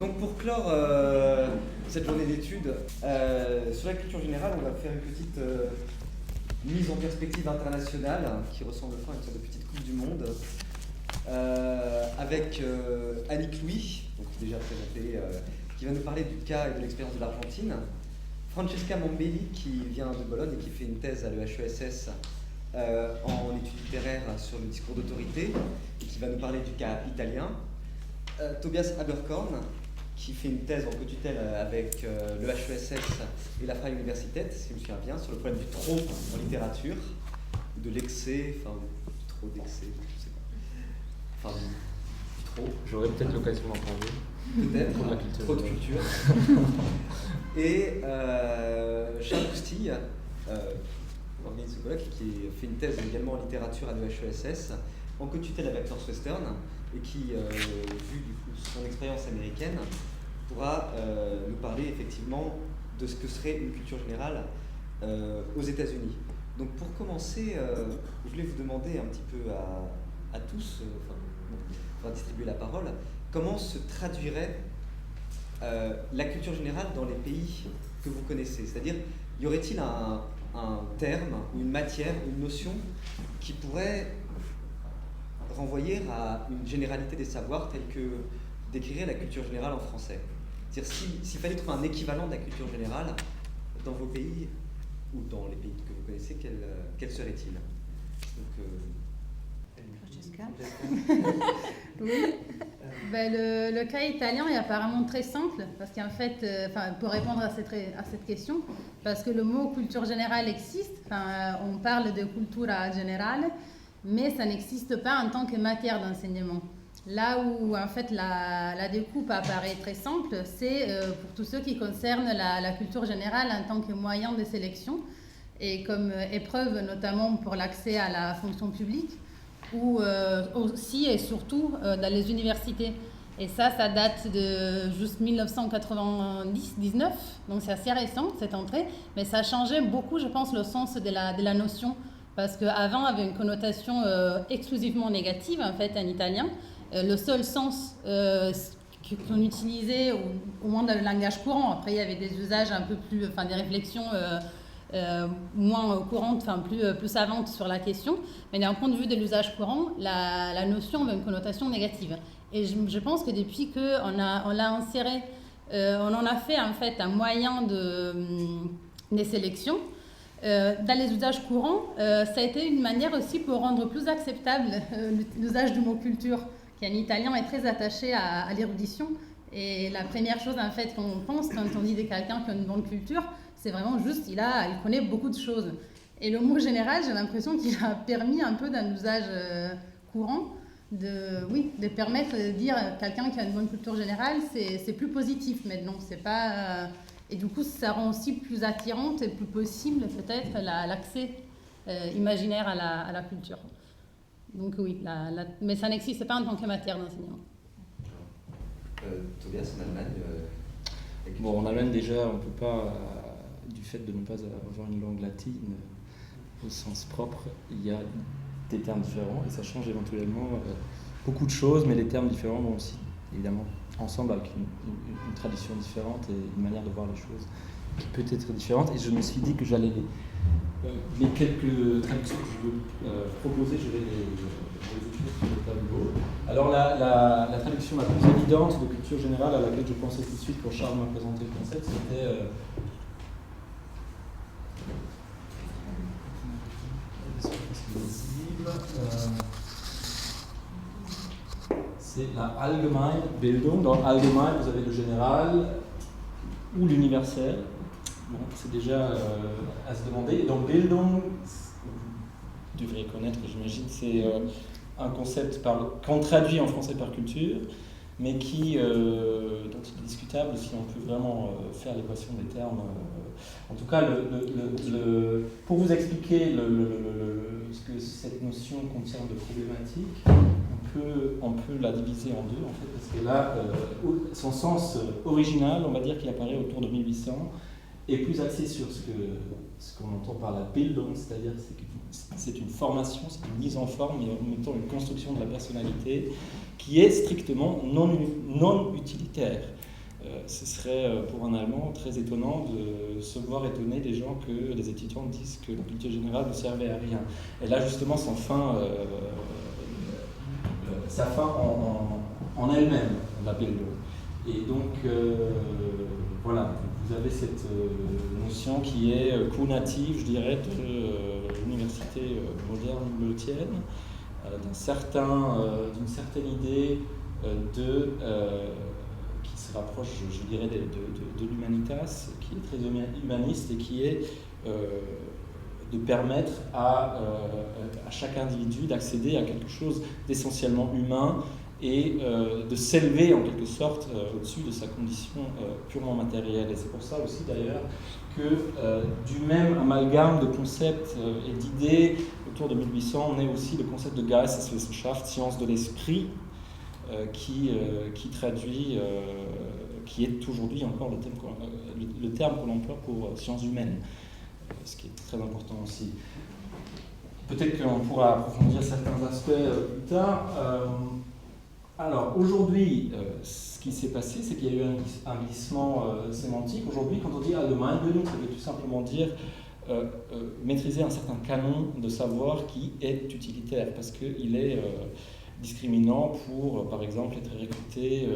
Donc pour clore cette journée d'études sur la culture générale, on va faire une petite mise en perspective internationale qui ressemble à une sorte de petite coupe du monde avec Annick Louis, donc déjà présentée, qui va nous parler du cas et de l'expérience de l'Argentine, Francesca Mambelli qui vient de Bologne et qui fait une thèse à l'EHESS en études littéraires sur le discours d'autorité et qui va nous parler du cas italien, Tobias Aberkorn qui fait une thèse en co-tutelle avec le HESS et la Freie Universität, si je me souviens bien, sur le problème du trop en littérature, de l'excès, enfin, du trop d'excès, je sais pas. Enfin, du trop. J'aurais peut-être l'occasion d'en parler. Peut-être, trop de culture. Et Charles Coustille, organise ce colloque, qui fait une thèse également en littérature à l'EHESS, en co-tutelle avec Northwestern, et qui, vu du coup son expérience américaine, pourra nous parler effectivement de ce que serait une culture générale aux États-Unis. Donc pour commencer, je voulais vous demander un petit peu à tous, on va distribuer la parole, comment se traduirait la culture générale dans les pays que vous connaissez? C'est-à-dire, y aurait-il un terme, ou une matière, une notion qui pourrait renvoyer à une généralité des savoirs telle que décrirait la culture générale en français? C'est-à-dire, s'il fallait trouver un équivalent de la culture générale dans vos pays, ou dans les pays que vous connaissez, quel serait-il? Francesca. Oui. Le cas italien est apparemment très simple, parce qu'en fait, pour répondre à cette question, parce que le mot culture générale existe, on parle de cultura generale, mais ça n'existe pas en tant que matière d'enseignement. Là où en fait la découpe apparaît très simple, c'est pour tous ceux qui concernent la culture générale en tant que moyen de sélection et comme épreuve notamment pour l'accès à la fonction publique ou aussi et surtout dans les universités. Et ça date de juste 1999, donc c'est assez récent cette entrée, mais ça a changé beaucoup, je pense, le sens de la notion. Parce qu'avant, avait une connotation exclusivement négative, en fait, en italien. Le seul sens qu'on utilisait, au moins dans le langage courant, après il y avait des usages un peu plus, des réflexions moins courantes, plus savantes sur la question, mais d'un point de vue de l'usage courant, la notion avait une connotation négative. Et je pense que depuis qu'on l'a inséré, on en a fait en fait un moyen de sélection. Dans les usages courants, ça a été une manière aussi pour rendre plus acceptable l'usage du mot culture, qui en italien est très attaché à l'érudition. Et la première chose en fait qu'on pense quand on dit de quelqu'un qui a une bonne culture, c'est vraiment juste il connaît beaucoup de choses. Et le mot général, j'ai l'impression qu'il a permis un peu d'un usage courant de permettre de dire quelqu'un qui a une bonne culture générale, c'est plus positif maintenant, c'est pas... Et du coup, ça rend aussi plus attirante et plus possible peut-être l'accès imaginaire à la culture. Donc oui, mais ça n'existe pas en tant que matière d'enseignement. Tobias, en Allemagne Bon, en Allemagne déjà, on ne peut pas, du fait de ne pas avoir une langue latine au sens propre, il y a des termes différents et ça change éventuellement beaucoup de choses, mais les termes différents vont aussi évidemment ensemble avec une tradition différente et une manière de voir les choses qui peut être différente. Et je me suis dit que j'allais les quelques traductions que je veux proposer, je vais les écrire sur le tableau. Alors la traduction la plus évidente de culture générale à laquelle je pensais tout de suite quand Charles m'a présenté le concept, c'était c'est la Allgemeine Bildung. Dans Allgemein, vous avez le général ou l'universel. Bon, c'est déjà à se demander. Et donc Bildung, vous devriez connaître, j'imagine, c'est un concept qu'on traduit en français par culture, mais dont il est discutable si on peut vraiment faire l'équation des termes. En tout cas, pour vous expliquer ce que cette notion contient de problématique, on peut la diviser en deux, en fait, parce que là, son sens original, on va dire qu'il apparaît autour de 1800, est plus axé sur ce qu'on entend par la Bildung, c'est-à-dire c'est une formation, c'est une mise en forme, et en même temps une construction de la personnalité qui est strictement non utilitaire. ce serait pour un Allemand très étonnant de se voir étonner des gens que les étudiants disent que la culture générale ne servait à rien. Elle a justement sa fin en elle-même, la Bildung. Et donc, voilà, vous avez cette notion qui est co-native, je dirais, de l'université moderne multienne, d'une certaine idée qui se rapproche, je dirais, de l'humanitas, qui est très humaniste et qui est de permettre à chaque individu d'accéder à quelque chose d'essentiellement humain et de s'élever en quelque sorte au-dessus de sa condition purement matérielle. Et c'est pour ça aussi d'ailleurs que du même amalgame de concepts et d'idées autour de 1800 naît aussi le concept de Geisteswissenschaft, science de l'esprit, qui traduit, qui est aujourd'hui encore le terme que l'on emploie pour sciences humaines, ce qui est très important aussi. Peut-être qu'on pourra approfondir certains aspects plus tard. Alors aujourd'hui, ce qui s'est passé, c'est qu'il y a eu un glissement sémantique. Aujourd'hui, quand on dit Allgemeinbildung, ça veut tout simplement dire maîtriser un certain canon de savoir qui est utilitaire, parce qu'il est discriminant pour, par exemple, être recruté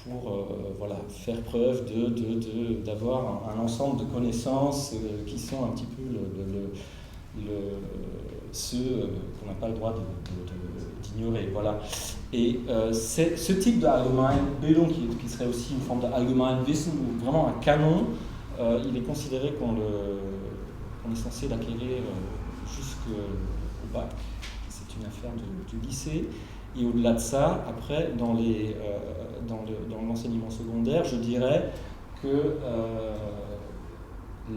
pour faire preuve d'avoir un ensemble de connaissances qui sont un petit peu ceux qu'on n'a pas le droit d'ignorer. Voilà. Et ce type de Allgemeinbildung, qui serait aussi une forme de Allgemeinwissen, ou vraiment un canon, il est considéré qu'on est censé l'acquérir jusqu'au bac. C'est une affaire du lycée. Et au-delà de ça, après, dans l'enseignement secondaire, je dirais que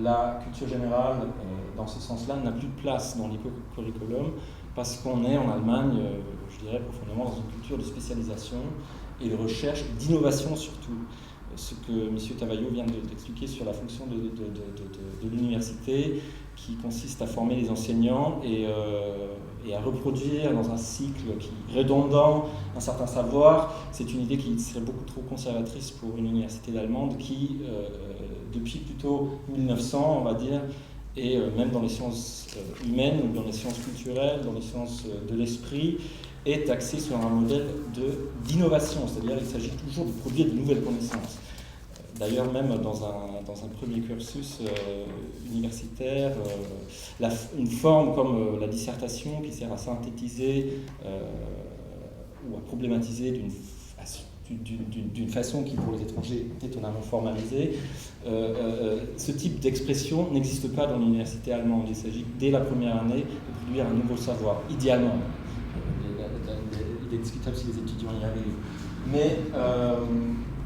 la culture générale, dans ce sens-là, n'a plus de place dans l'hypocurriculum, parce qu'on est en Allemagne, je dirais profondément, dans une culture de spécialisation et de recherche, d'innovation surtout. Ce que M. Tavaillot vient d'expliquer sur la fonction de l'université, qui consiste à former les enseignants et à reproduire dans un cycle qui est redondant un certain savoir, c'est une idée qui serait beaucoup trop conservatrice pour une université allemande qui, depuis plutôt 1900, on va dire, et même dans les sciences humaines ou dans les sciences culturelles, dans les sciences de l'esprit, est axée sur un modèle d'innovation, c'est-à-dire qu'il s'agit toujours de produire de nouvelles connaissances. D'ailleurs, même dans un premier cursus universitaire, une forme comme la dissertation qui sert à synthétiser ou à problématiser d'une façon qui, pour les étrangers, est étonnamment formalisée, ce type d'expression n'existe pas dans l'université allemande. Il s'agit, dès la première année, de produire un nouveau savoir, idéalement. Il est discutable si les étudiants y arrivent. Mais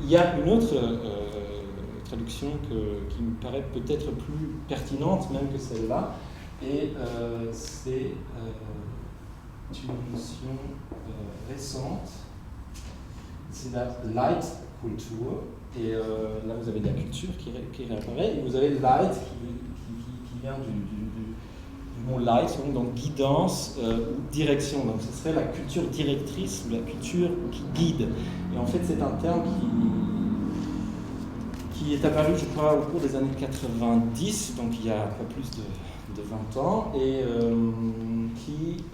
il y a une autre traduction qui me paraît peut-être plus pertinente même que celle-là, et c'est une notion récente, c'est la Leitkultur, et là vous avez de la culture qui réapparaît, et vous avez Leit qui vient du mot Leit, donc guidance ou direction, donc ce serait la culture directrice ou la culture qui guide, et en fait c'est un terme qui est apparu, je crois, au cours des années 90, donc il y a pas plus de 20 ans, et qui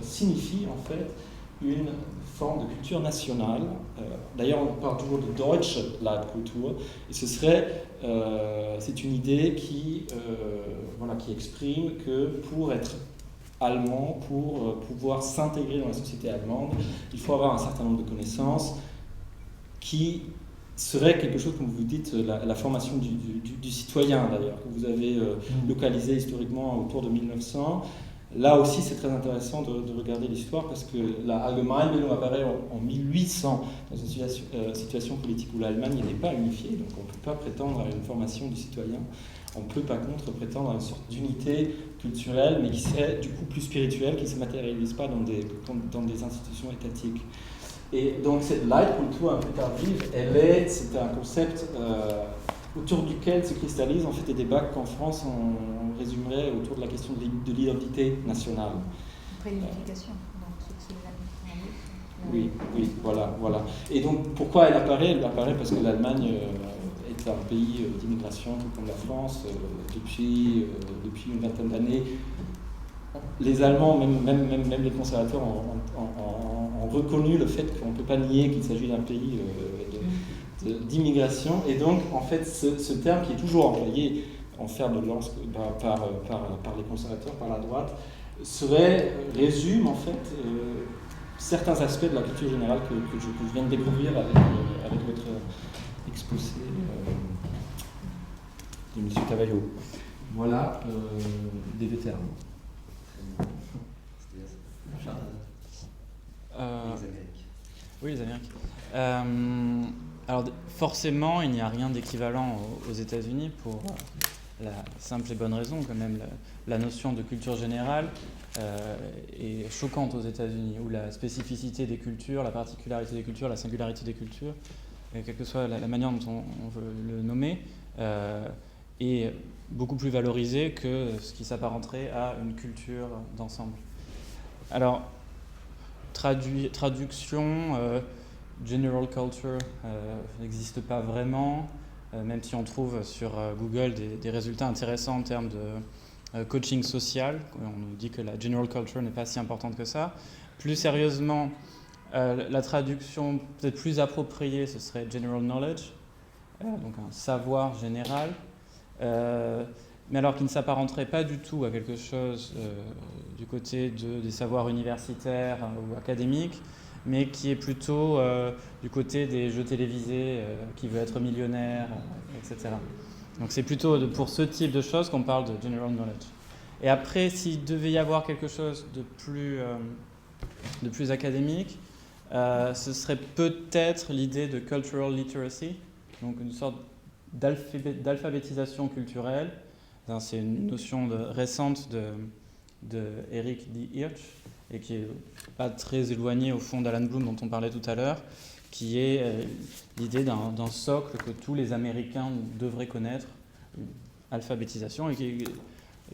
signifie en fait une forme de culture nationale. D'ailleurs, on parle toujours de Deutsche Leitkultur, et c'est une idée qui exprime que pour être allemand, pour pouvoir s'intégrer dans la société allemande, il faut avoir un certain nombre de connaissances qui serait quelque chose, comme vous dites, la formation du citoyen, d'ailleurs, que vous avez localisé historiquement autour de 1900. Là aussi, c'est très intéressant de regarder l'histoire, parce que la Allgemeinbildung apparaît en 1800, dans une situation politique où l'Allemagne n'est pas unifiée, donc on ne peut pas prétendre à une formation du citoyen. On ne peut par contre prétendre à une sorte d'unité culturelle, mais qui serait du coup plus spirituelle, qui ne se matérialise pas dans des institutions étatiques. Et donc cette Leitkultur un peu tardive, c'est un concept autour duquel se cristallisent en fait des débats qu'en France on résumerait autour de la question de l'identité nationale. Après l'unification, donc c'est Oui, voilà. Et donc, pourquoi elle apparaît? Elle apparaît parce que l'Allemagne est un pays d'immigration, tout comme la France, depuis une vingtaine d'années. Les Allemands, même les conservateurs, ont reconnu le fait qu'on ne peut pas nier qu'il s'agit d'un pays d'immigration. Et donc, en fait, ce terme qui est toujours employé en fer de lance par les conservateurs, par la droite, résume en fait certains aspects de la culture générale que je viens de découvrir avec votre exposé de M. Cavaillot. Voilà des vétérans. Les Amériques. Oui, les Amériques. Alors forcément, il n'y a rien d'équivalent aux États-Unis pour la simple et bonne raison que même la notion de culture générale est choquante aux États-Unis, où la spécificité des cultures, la particularité des cultures, la singularité des cultures, quelle que soit la manière dont on veut le nommer, est beaucoup plus valorisée que ce qui s'apparenterait à une culture d'ensemble. Alors, traduction, general culture n'existe pas vraiment, même si on trouve sur Google des résultats intéressants en termes de coaching social. On nous dit que la general culture n'est pas si importante que ça. Plus sérieusement, la traduction peut-être plus appropriée, ce serait general knowledge, donc un savoir général, mais alors qui ne s'apparenterait pas du tout à quelque chose du côté des savoirs universitaires ou académiques, mais qui est plutôt du côté des jeux télévisés, qui veut être millionnaire, etc. Donc c'est plutôt pour ce type de choses qu'on parle de general knowledge. Et après, s'il devait y avoir quelque chose de plus académique, ce serait peut-être l'idée de cultural literacy, donc une sorte d'alphabétisation culturelle. C'est une notion récente de Eric D. Hirsch, et qui est pas très éloigné au fond d'Alan Bloom dont on parlait tout à l'heure, qui est l'idée d'un socle que tous les Américains devraient connaître, une alphabétisation, et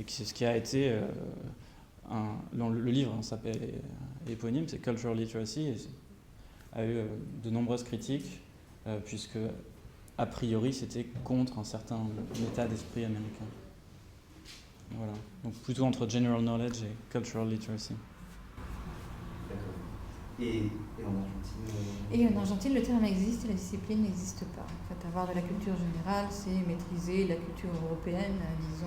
c'est ce qui a été le livre s'appelle éponyme, c'est Cultural Literacy, et a eu de nombreuses critiques puisque a priori c'était contre un certain état d'esprit américain. Voilà, donc plutôt entre general knowledge et cultural literacy. Et en Argentine Et en Argentine, le terme existe et la discipline n'existe pas. En fait, avoir de la culture générale, c'est maîtriser la culture européenne, disons,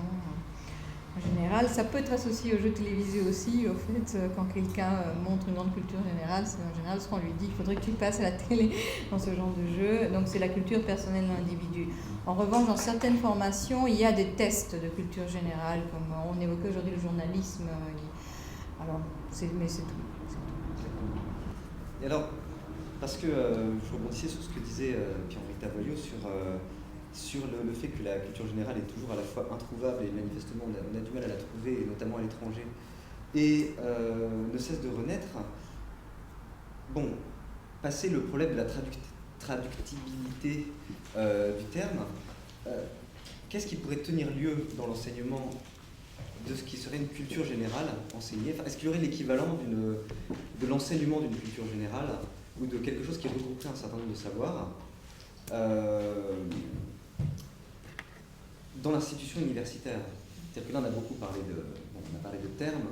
en général. Ça peut être associé aux jeux télévisés aussi. Au fait, quand quelqu'un montre une grande culture générale, c'est en général ce qu'on lui dit. Il faudrait que tu passes à la télé dans ce genre de jeu. Donc, c'est la culture personnelle de l'individu. En revanche, dans certaines formations, il y a des tests de culture générale, comme on évoquait aujourd'hui le journalisme. Alors, mais c'est tout. Et alors, parce que je rebondissais sur ce que disait Pierre-Henri Cavaillot sur le fait que la culture générale est toujours à la fois introuvable et manifestement on a du mal à la trouver, et notamment à l'étranger, et ne cesse de renaître. Bon, passer le problème de la traductibilité du terme, qu'est-ce qui pourrait tenir lieu dans l'enseignement de ce qui serait une culture générale enseignée? Est-ce qu'il y aurait l'équivalent de l'enseignement d'une culture générale ou de quelque chose qui regrouperait un certain nombre de savoirs dans l'institution universitaire? C'est-à-dire que là, on a beaucoup parlé on a parlé de termes,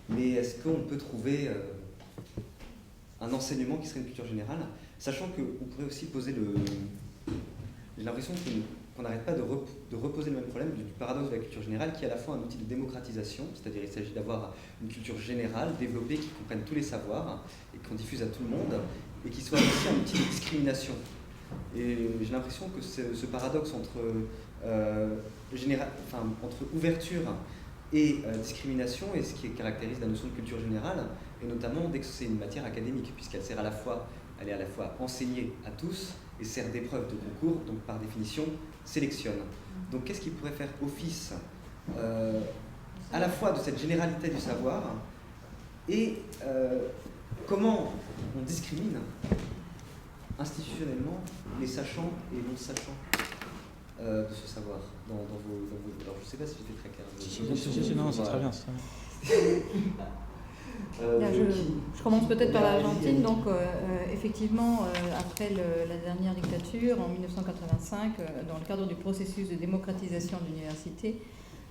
mais est-ce qu'on peut trouver un enseignement qui serait une culture générale, sachant qu'on pourrait aussi poser j'ai l'impression qu'on n'arrête pas de reposer le même problème du paradoxe de la culture générale, qui est à la fois un outil de démocratisation, c'est-à-dire il s'agit d'avoir une culture générale, développée, qui comprenne tous les savoirs et qu'on diffuse à tout le monde, et qui soit aussi un outil de discrimination. Et j'ai l'impression que ce paradoxe entre ouverture et discrimination est ce qui caractérise la notion de culture générale, et notamment dès que c'est une matière académique, puisqu'elle sert elle est à la fois enseignée à tous et sert d'épreuve de concours, donc par définition sélectionne. Donc qu'est-ce qui pourrait faire office à la fois de cette généralité du savoir et comment on discrimine institutionnellement les sachants et les non-sachants de ce savoir dans vos... Alors je ne sais pas si j'étais très clair. Non, c'est très bien. Je commence peut-être par l'Argentine. Donc, effectivement, après la dernière dictature, en 1985, dans le cadre du processus de démocratisation de l'université,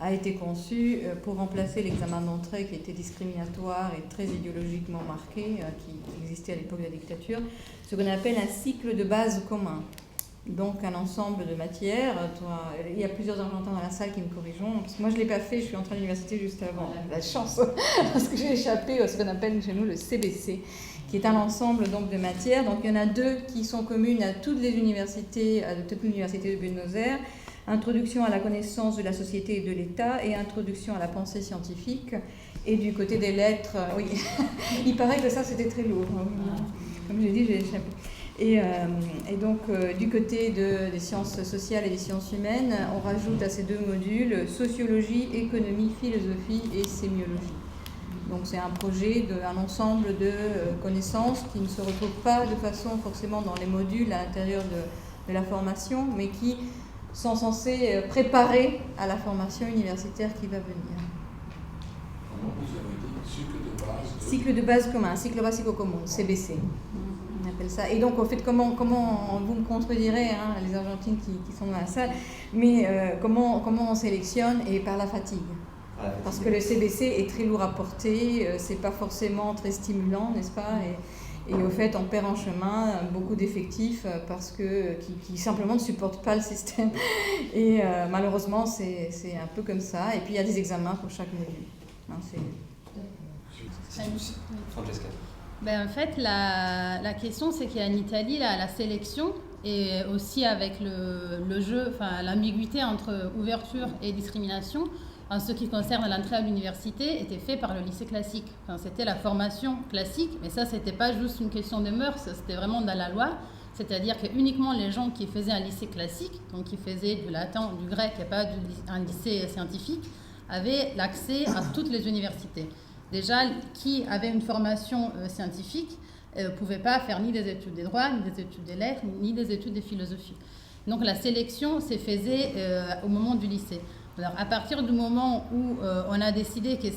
a été conçu pour remplacer l'examen d'entrée qui était discriminatoire et très idéologiquement marqué, qui existait à l'époque de la dictature, ce qu'on appelle un cycle de base commun. Donc un ensemble de matières. Il y a plusieurs Argentins dans la salle qui me corrigeront, parce que moi je ne l'ai pas fait, je suis entrée à l'université juste avant. La chance, parce que j'ai échappé à ce qu'on appelle chez nous le CBC, qui est un ensemble donc, de matières. Donc il y en a 2 qui sont communes à toutes les universités, à toute l'université de Buenos Aires. Introduction à la connaissance de la société et de l'État et introduction à la pensée scientifique. Et du côté des lettres, oui, il paraît que ça c'était très lourd. Comme j'ai dit, j'ai échappé. Et donc, du côté des sciences sociales et des sciences humaines, on rajoute à ces 2 modules sociologie, économie, philosophie et sémiologie. Donc, c'est un projet, un ensemble de connaissances qui ne se retrouvent pas de façon forcément dans les modules à l'intérieur de la formation, mais qui sont censés préparer à la formation universitaire qui va venir. Comment vous avez dit cycle de base commun, cycle basico commun, CBC. On appelle ça. Et donc, en fait, comment vous me contredirez, hein, les Argentines qui sont dans la salle, mais comment on sélectionne et par la fatigue. Parce que le CBC est très lourd à porter, c'est pas forcément très stimulant, n'est-ce pas ? Et au fait, on perd en chemin beaucoup d'effectifs parce qui simplement ne supportent pas le système. Et malheureusement, c'est un peu comme ça. Et puis, il y a des examens pour chaque module. Hein, Francesca. En fait, la question, c'est qu'en Italie, la sélection, et aussi avec le jeu, enfin, l'ambiguïté entre ouverture et discrimination, en ce qui concerne l'entrée à l'université, était fait par le lycée classique. Enfin, c'était la formation classique, mais ça, c'était pas juste une question de mœurs, c'était vraiment dans la loi. C'est-à-dire que uniquement les gens qui faisaient un lycée classique, donc qui faisaient du latin, du grec et pas un lycée scientifique, avaient l'accès à toutes les universités. Déjà, qui avait une formation scientifique ne pouvait pas faire ni des études des droits, ni des études des lettres, ni des études de philosophie. Donc la sélection s'est faisait au moment du lycée. Alors, à partir du moment où on a décidé que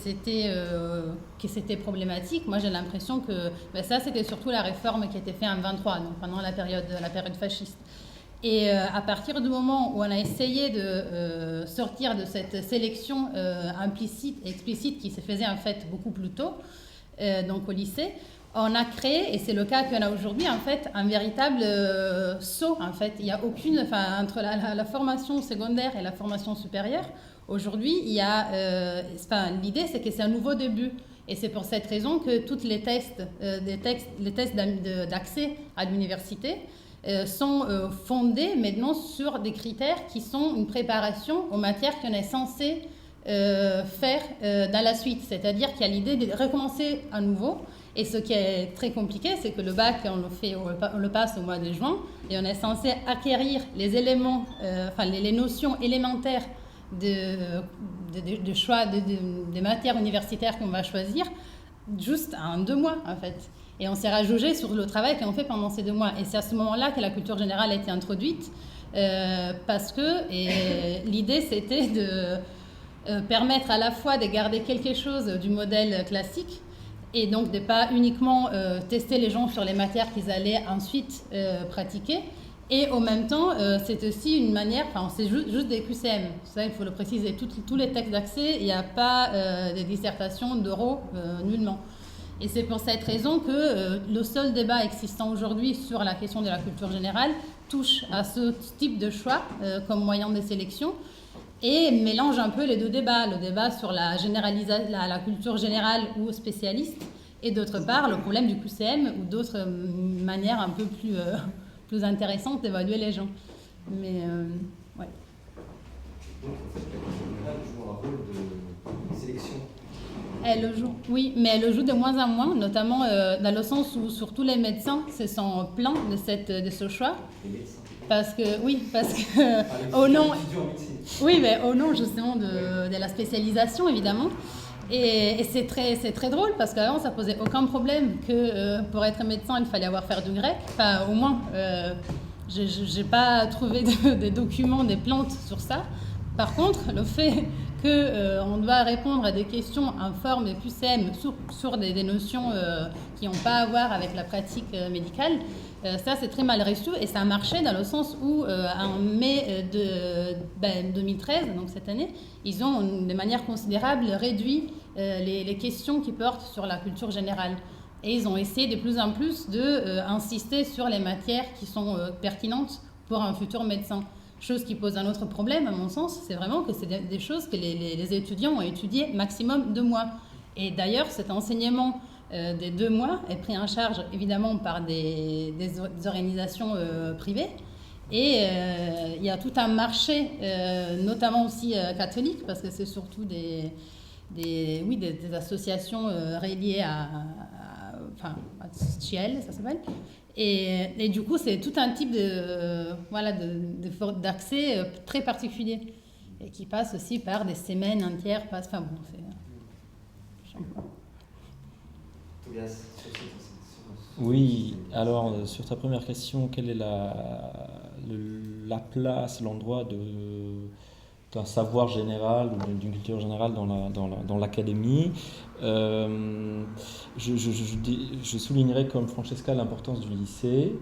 c'était problématique, moi j'ai l'impression que ça c'était surtout la réforme qui a été faite en 1923, donc pendant la période fasciste. Et à partir du moment où on a essayé de sortir de cette sélection implicite et explicite qui se faisait en fait beaucoup plus tôt, donc au lycée, on a créé, et c'est le cas qu'on a aujourd'hui, en fait, un véritable saut. En fait, il y a aucune, entre la formation secondaire et la formation supérieure. Aujourd'hui, il y a, l'idée, c'est que c'est un nouveau début, et c'est pour cette raison que tous les tests, d'accès à l'université sont fondés maintenant sur des critères qui sont une préparation aux matières qu'on est censé faire dans la suite. C'est-à-dire qu'il y a l'idée de recommencer à nouveau. Et ce qui est très compliqué, c'est que le bac, on le passe au mois de juin et on est censé acquérir les éléments, les notions élémentaires de choix des matières universitaires qu'on va choisir juste en 2 mois, en fait. Et on s'est rajougé sur le travail qu'on fait pendant ces 2 mois. Et c'est à ce moment-là que la culture générale a été introduite, parce que l'idée, c'était de permettre à la fois de garder quelque chose du modèle classique, et donc de ne pas uniquement tester les gens sur les matières qu'ils allaient ensuite pratiquer. Et en même temps, c'est aussi une manière, c'est juste des QCM, ça il faut le préciser, tous les textes d'accès, il n'y a pas de dissertation d'oraux nullement. Et c'est pour cette raison que le seul débat existant aujourd'hui sur la question de la culture générale touche à ce type de choix comme moyen de sélection, et mélange un peu les 2 débats, le débat sur la culture générale ou spécialiste, et d'autre part le problème du QCM ou d'autres manières un peu plus intéressantes d'évaluer les gens. Mais ouais. Donc en fait, la culture générale joue un rôle de sélection. Elle le joue, oui, mais elle le joue de moins en moins, notamment dans le sens où surtout les médecins se sont plaints de ce choix. Les médecins. Parce que au nom, oui, mais au nom justement de la spécialisation évidemment, et c'est très drôle parce qu'avant ça posait aucun problème que pour être médecin il fallait avoir fait du grec. Enfin, au moins, j'ai pas trouvé des documents, des plaintes sur ça. Par contre, le fait qu'on doit répondre à des questions informes et QCM sur des notions qui n'ont pas à voir avec la pratique médicale, ça c'est très mal reçu et ça a marché dans le sens où en mai 2013, donc cette année, ils ont de manière considérable réduit les questions qui portent sur la culture générale. Et ils ont essayé de plus en plus d'insister sur les matières qui sont pertinentes pour un futur médecin. Chose qui pose un autre problème, à mon sens, c'est vraiment que c'est des choses que les étudiants ont étudiées maximum 2 mois. Et d'ailleurs, cet enseignement des 2 mois est pris en charge évidemment par des organisations privées. Et il y a tout un marché, notamment aussi catholique, parce que c'est surtout des associations reliées à Ciel, ça s'appelle. Et du coup, c'est tout un type d'accès très particulier et qui passe aussi par des semaines entières. Enfin bon, c'est... Tobias, Oui, alors sur ta première question, quelle est la place, l'endroit d'un savoir général ou d'une culture générale dans l'académie? Je soulignerai comme Francesca l'importance du lycée.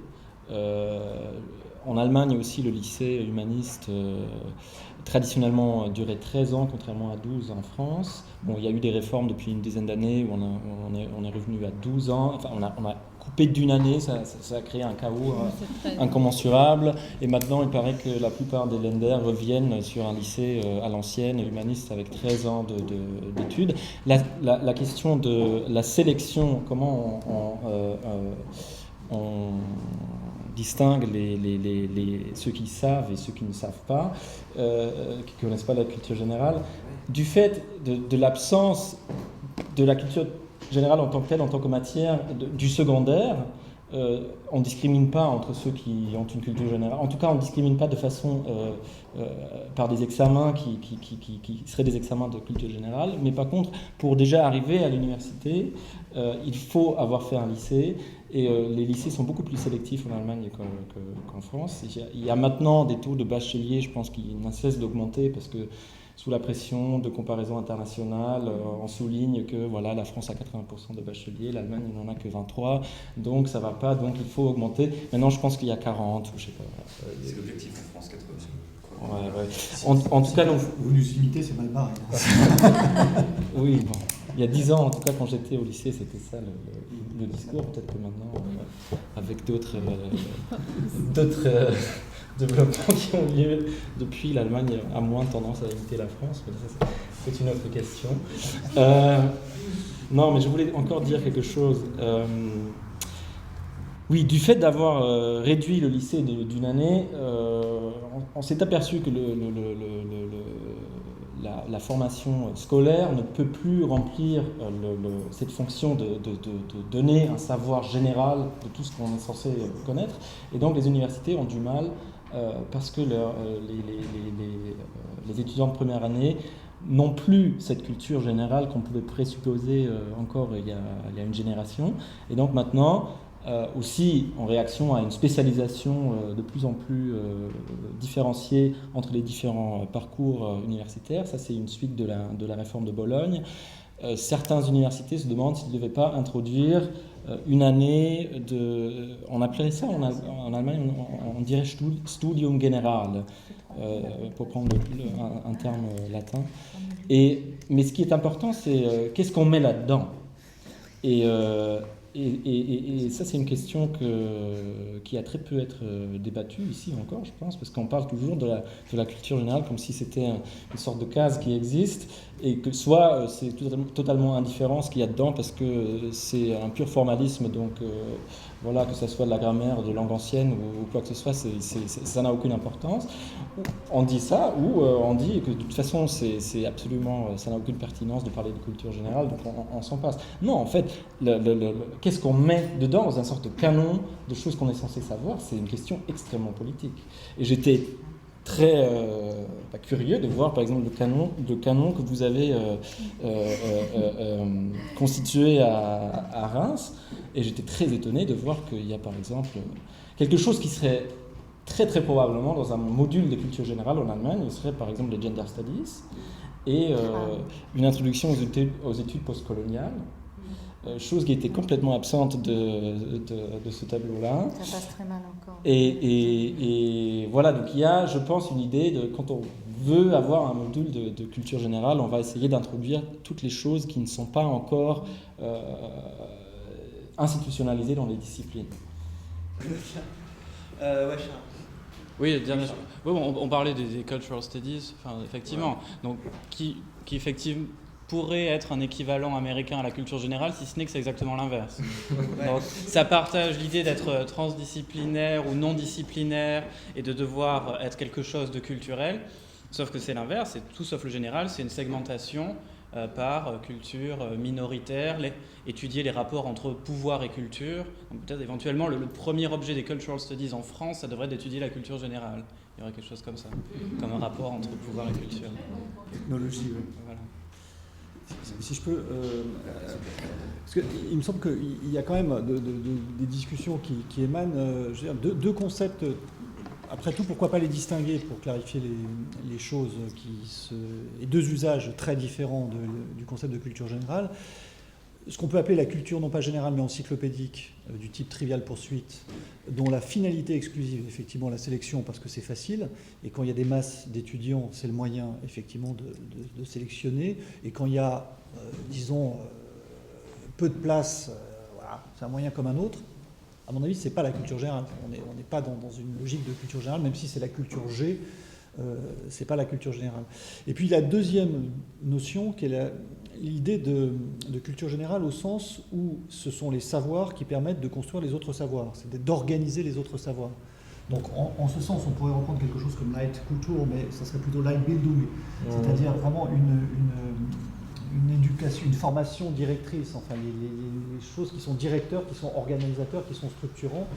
En Allemagne aussi, le lycée humaniste traditionnellement durait 13 ans, contrairement à 12 en France. Bon, il y a eu des réformes depuis une dizaine d'années où on est revenu à 12 ans. Enfin, on a coupé d'une année, ça a créé un chaos incommensurable. Et maintenant, il paraît que la plupart des Länder reviennent sur un lycée à l'ancienne, humaniste, avec 13 ans d'études. La question de la sélection, comment on distingue ceux qui savent et ceux qui ne savent pas, qui ne connaissent pas la culture générale, du fait de l'absence de la culture générale en tant que telle, en tant que matière du secondaire. On ne discrimine pas entre ceux qui ont une culture générale. En tout cas, on ne discrimine pas de façon par des examens qui seraient des examens de culture générale. Mais par contre, pour déjà arriver à l'université, il faut avoir fait un lycée. Et les lycées sont beaucoup plus sélectifs en Allemagne qu'en France. Il y a maintenant des taux de bacheliers, je pense, qui ne cessent d'augmenter parce que sous la pression de comparaison internationale, on souligne que voilà, la France a 80% de bacheliers, l'Allemagne n'en a que 23%, donc ça ne va pas, donc il faut augmenter. Maintenant, je pense qu'il y a 40, ou je ne sais pas. C'est l'objectif en France, 80%. Ouais. En tout cas, donc, vous nous imitez, c'est mal barré. Oui, bon. Il y a 10 ans, en tout cas, quand j'étais au lycée, c'était ça le discours. Peut-être que maintenant, avec d'autres développements qui ont lieu depuis, l'Allemagne a moins tendance à imiter la France. Mais ça, c'est une autre question. Non, mais je voulais encore dire quelque chose. Oui, du fait d'avoir réduit le lycée d'une année, on s'est aperçu que la formation scolaire ne peut plus remplir cette fonction de donner un savoir général de tout ce qu'on est censé connaître. Et donc les universités ont du mal parce que les étudiants de première année n'ont plus cette culture générale qu'on pouvait présupposer encore il y a une génération. Et donc maintenant, aussi en réaction à une spécialisation de plus en plus différenciée entre les différents parcours universitaires, ça c'est une suite de la réforme de Bologne, certaines universités se demandent s'ils ne devaient pas introduire une année on appelait ça en Allemagne, on dirait Studium General, pour prendre un terme latin. Mais ce qui est important, c'est qu'est-ce qu'on met là-dedans. Et ça, c'est une question qui a très peu être débattue ici encore, je pense, parce qu'on parle toujours de la culture générale comme si c'était une sorte de case qui existe et que soit c'est totalement indifférent ce qu'il y a dedans parce que c'est un pur formalisme, donc voilà, que ce soit de la grammaire, de langue ancienne ou quoi que ce soit, ça n'a aucune importance. On dit ça, ou on dit que de toute façon, c'est absolument, ça n'a aucune pertinence de parler de culture générale, donc on s'en passe. Non, en fait, qu'est-ce qu'on met dedans dans un sorte de canon de choses qu'on est censé savoir, c'est une question extrêmement politique. Et j'étais très curieux de voir par exemple le canon que vous avez constitué à Reims, et j'étais très étonné de voir qu'il y a par exemple quelque chose qui serait très très probablement dans un module de culture générale en Allemagne, il serait par exemple les Gender Studies et une introduction aux études postcoloniales. Chose qui était complètement absente de ce tableau-là. Ça passe très mal encore. Et voilà, donc il y a, je pense, une idée de quand on veut avoir un module de culture générale, on va essayer d'introduire toutes les choses qui ne sont pas encore institutionnalisées dans les disciplines. Ouais, Charles. Oui, on parlait des cultural studies, effectivement, donc qui effectivement pourrait être un équivalent américain à la culture générale, si ce n'est que c'est exactement l'inverse. Ouais. Donc, ça partage l'idée d'être transdisciplinaire ou non disciplinaire et de devoir être quelque chose de culturel, sauf que c'est l'inverse, c'est tout sauf le général, c'est une segmentation par culture minoritaire, étudier les rapports entre pouvoir et culture. Donc, peut-être éventuellement le premier objet des cultural studies en France, ça devrait être d'étudier la culture générale. Il y aurait quelque chose comme ça, comme un rapport entre pouvoir et culture. Technologie, oui. Voilà. Si je peux, parce qu'il me semble qu'il y a quand même des discussions qui émanent, je veux dire, deux concepts. Après tout, pourquoi pas les distinguer pour clarifier les choses et deux usages très différents du concept de culture générale. Ce qu'on peut appeler la culture non pas générale mais encyclopédique, du type Trivial Pursuit, dont la finalité exclusive est effectivement la sélection parce que c'est facile, et quand il y a des masses d'étudiants, c'est le moyen effectivement de sélectionner, et quand il y a, disons, peu de place, voilà, c'est un moyen comme un autre. À mon avis, c'est pas la culture générale. On n'est pas dans une logique de culture générale, même si c'est la culture G, c'est pas la culture générale. Et puis la deuxième notion, qui est l'idée de culture générale au sens où ce sont les savoirs qui permettent de construire les autres savoirs, c'est d'organiser les autres savoirs. Donc en ce sens, on pourrait reprendre quelque chose comme Leitkultur, mais ça serait plutôt Leitbildung, c'est-à-dire vraiment une éducation, une formation directrice, enfin les choses qui sont directeurs, qui sont organisateurs, qui sont structurants,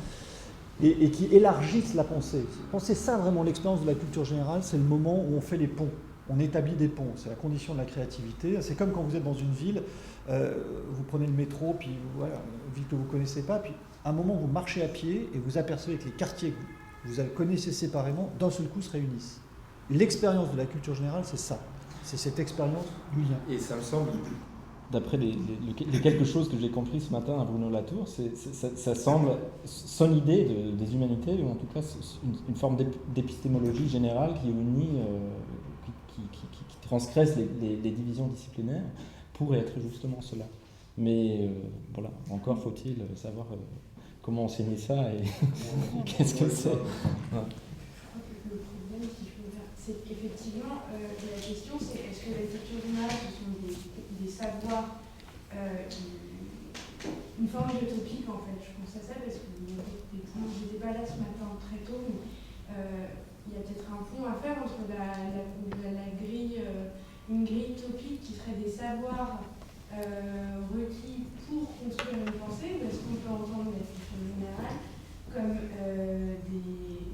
et qui élargissent la pensée. C'est ça vraiment l'expérience de la culture générale, c'est le moment où on fait les ponts, on établit des ponts, c'est la condition de la créativité. C'est comme quand vous êtes dans une ville, vous prenez le métro, puis voilà, une ville que vous ne connaissez pas, puis à un moment vous marchez à pied et vous apercevez que les quartiers que vous connaissez séparément, d'un seul coup se réunissent. L'expérience de la culture générale, c'est ça. C'est cette expérience du lien. Et ça me semble, d'après les quelques choses que j'ai compris ce matin à Bruno Latour, ça semble son idée des humanités, ou en tout cas une forme d'épistémologie générale qui unit, qui transgresse les divisions disciplinaires pour être justement cela. Mais voilà, encore faut-il savoir comment enseigner ça et qu'est-ce que c'est. Ouais. C'est qu'effectivement, la question c'est est-ce que la culture générale, ce sont des savoirs, une forme d'utopie en fait. Je pense à ça parce que je n'étais pas là ce matin très tôt, mais il y a peut-être un pont à faire entre la grille, une grille utopique qui serait des savoirs requis pour construire une pensée, ou est-ce qu'on peut entendre la culture générale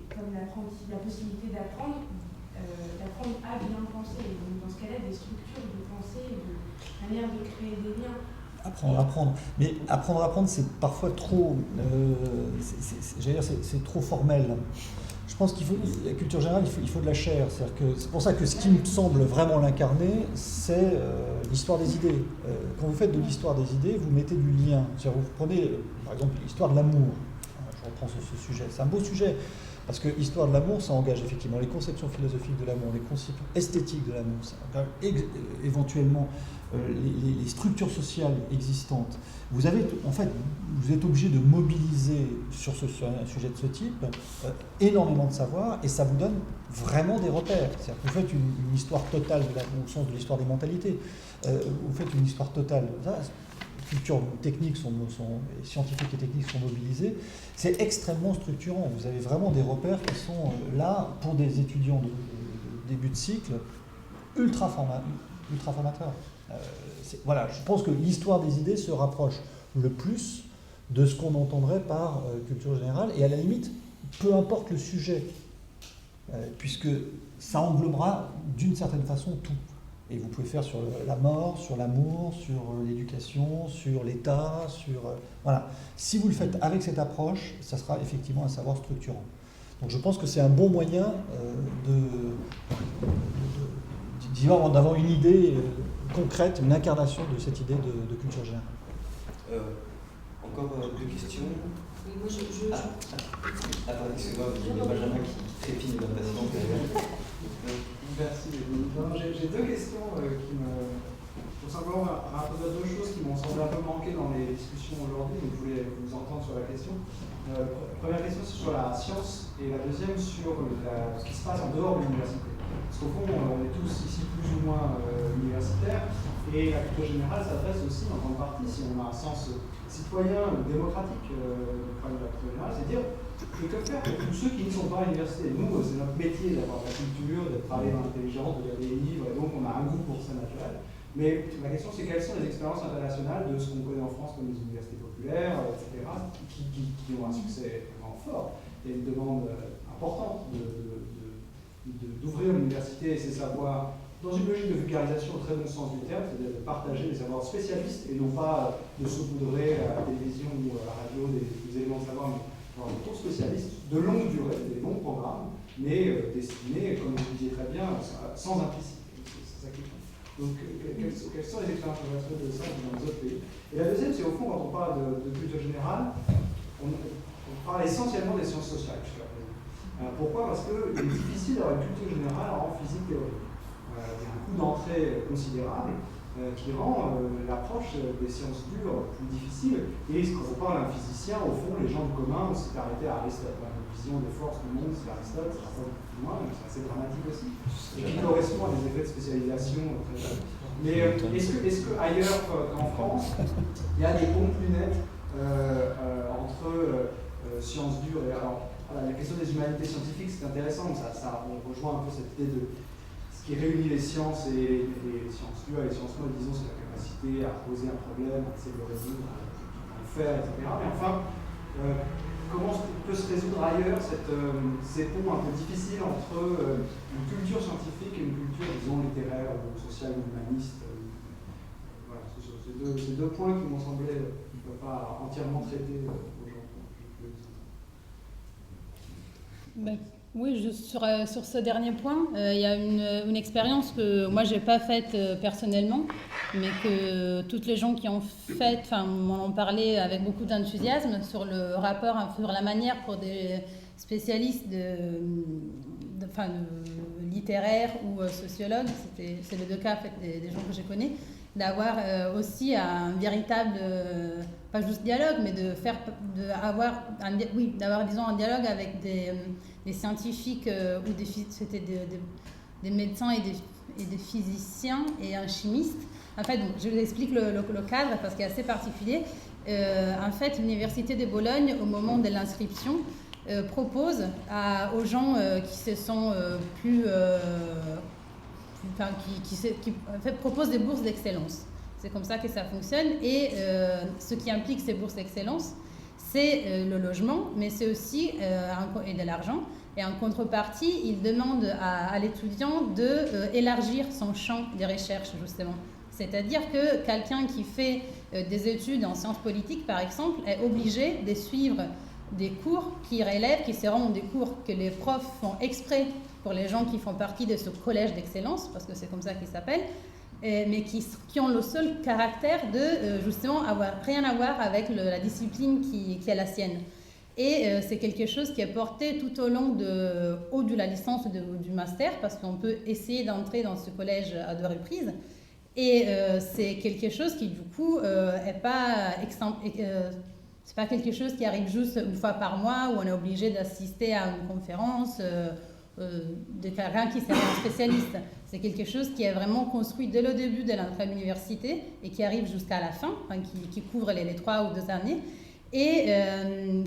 comme la possibilité d'apprendre à bien penser. Donc dans ce cas-là, des structures de pensée, de manière de créer des liens. Apprendre. Mais apprendre, c'est parfois trop, c'est trop formel. Je pense qu'il faut, la culture générale, il faut de la chair. C'est pour ça que ce qui me semble vraiment l'incarner, c'est l'histoire des idées. Quand vous faites de l'histoire des idées, vous mettez du lien. C'est-à-dire vous prenez, par exemple, l'histoire de l'amour. Je reprends ce sujet. C'est un beau sujet. Parce que l'histoire de l'amour, ça engage effectivement les conceptions philosophiques de l'amour, les conceptions esthétiques de l'amour, ça engage éventuellement les structures sociales existantes. Vous êtes obligé de mobiliser sur un sujet de ce type énormément de savoir, et ça vous donne vraiment des repères. C'est-à-dire que vous faites une histoire totale de l'amour, au sens de l'histoire des mentalités. Vous faites une histoire totale. Cultures techniques scientifiques et techniques sont mobilisées, c'est extrêmement structurant. Vous avez vraiment des repères qui sont là pour des étudiants de début de cycle ultra formateurs. Voilà, je pense que l'histoire des idées se rapproche le plus de ce qu'on entendrait par culture générale, et à la limite, peu importe le sujet, puisque ça englobera d'une certaine façon tout. Et vous pouvez faire sur la mort, sur l'amour, sur l'éducation, sur l'État, voilà. Si vous le faites avec cette approche, ça sera effectivement un savoir structurant. Donc je pense que c'est un bon moyen d'avoir une idée concrète, une incarnation de cette idée de culture générale. Encore deux questions. Oui, moi Attendez, excusez-moi, il y a Benjamin qui trépigne d'impatience derrière. Merci. J'ai deux questions qui me... Pour simplement rappeler deux choses qui m'ont semblé un peu manquer dans les discussions aujourd'hui, donc je voulais vous entendre sur la question. Première question, c'est sur la science, et la deuxième sur ce qui se passe en dehors de l'université. Parce qu'au fond, on est tous ici plus ou moins universitaires, et la culture générale s'adresse aussi en grande partie, si on a un sens citoyen ou démocratique du problème de la culture générale, c'est dire et que faire pour tous ceux qui ne sont pas à l'université. Nous, c'est notre métier d'avoir la culture, de travailler dans l'intelligence, de lire des livres, et donc on a un goût pour ça naturel. Mais la question, c'est quelles sont les expériences internationales de ce qu'on connaît en France comme les universités populaires, etc., qui ont un succès vraiment fort. Il y a une demande importante d'ouvrir l'université et ses savoirs dans une logique de vulgarisation au très bon sens du terme, c'est-à-dire de partager des savoirs spécialistes et non pas de saupoudrer à la télévision ou à la radio des éléments de savoir, mais des cours spécialistes de longue durée, des longs programmes, mais destinés, comme vous disiez très bien, sans implicité. C'est ça qui compte. Donc, quelles sont les expériences internationales de ça dans les autres pays? Et la deuxième, c'est au fond, quand on parle de culture générale, on parle essentiellement des sciences sociales jusqu'à présent. Pourquoi? Parce qu'il est difficile d'avoir une culture générale en physique théorique. Il y a un coût d'entrée considérable qui rend l'approche des sciences dures plus difficile. Et quand on parle à un physicien, au fond, les gens du commun, on s'est arrêté à Aristote. La vision des forces du monde, c'est Aristote, ça va pas beaucoup plus loin, mais c'est assez dramatique aussi. Et qui correspond à des effets de spécialisation très jeunes. Mais est-ce que ailleurs qu'en France, il y a des ponts plus nets entre sciences dures et... Alors, voilà, la question des humanités scientifiques, c'est intéressant, on rejoint un peu cette idée de... Ce qui réunit les sciences et les sciences dures et les sciences molles, disons, c'est la capacité à poser un problème, à essayer de le résoudre, à le faire, etc. Mais enfin, comment peut se résoudre ailleurs ces ponts un peu difficiles entre une culture scientifique et une culture, disons, littéraire, ou sociale, ou humaniste? Voilà, c'est deux points qui m'ont semblé ne peuvent pas entièrement traiter aujourd'hui. Oui, juste sur ce dernier point, il y a une expérience que moi j'ai pas faite personnellement, mais que toutes les gens qui ont fait, m'en ont parlé avec beaucoup d'enthousiasme sur le rapport, sur la manière pour des spécialistes littéraires ou sociologues, c'est les deux cas en fait, des gens que je connais, d'avoir aussi un véritable, pas juste dialogue, mais d'avoir disons un dialogue avec des scientifiques ou c'était des médecins et des physiciens et un chimiste. En fait, je vous explique le cadre parce qu'il est assez particulier. En fait, l'Université de Bologne, au moment de l'inscription, propose aux gens qui se sont qui en fait, propose des bourses d'excellence. C'est comme ça que ça fonctionne. Et ce qui implique ces bourses d'excellence, c'est le logement, mais c'est aussi et de l'argent. Et en contrepartie, il demande à l'étudiant d'élargir son champ de recherche, justement. C'est-à-dire que quelqu'un qui fait des études en sciences politiques, par exemple, est obligé de suivre des cours qui seront des cours que les profs font exprès pour les gens qui font partie de ce collège d'excellence, parce que c'est comme ça qu'il s'appelle, mais qui ont le seul caractère de justement rien à voir avec la discipline qui est la sienne. Et c'est quelque chose qui est porté tout au long de la licence ou du master, parce qu'on peut essayer d'entrer dans ce collège à 2 reprises. Et c'est quelque chose qui, du coup, c'est pas quelque chose qui arrive juste une fois par mois, où on est obligé d'assister à une conférence de quelqu'un qui est un spécialiste. C'est quelque chose qui est vraiment construit dès le début de l'entrée à l'université et qui arrive jusqu'à la fin, qui couvre les 3 ou 2 années. Et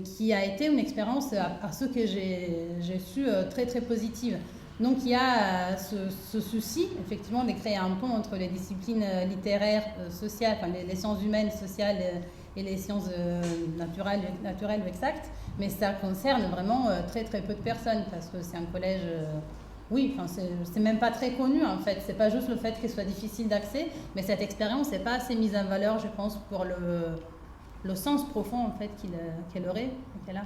qui a été une expérience, à ce que j'ai su, très très positive. Donc il y a ce souci, effectivement, de créer un pont entre les disciplines littéraires, sociales, les sciences humaines, sociales et les sciences naturelles ou exactes, mais ça concerne vraiment très très peu de personnes, parce que c'est un collège... c'est même pas très connu en fait, c'est pas juste le fait qu'il soit difficile d'accès, mais cette expérience n'est pas assez mise en valeur, je pense, pour le sens profond en fait qu'elle aurait et qu'elle a.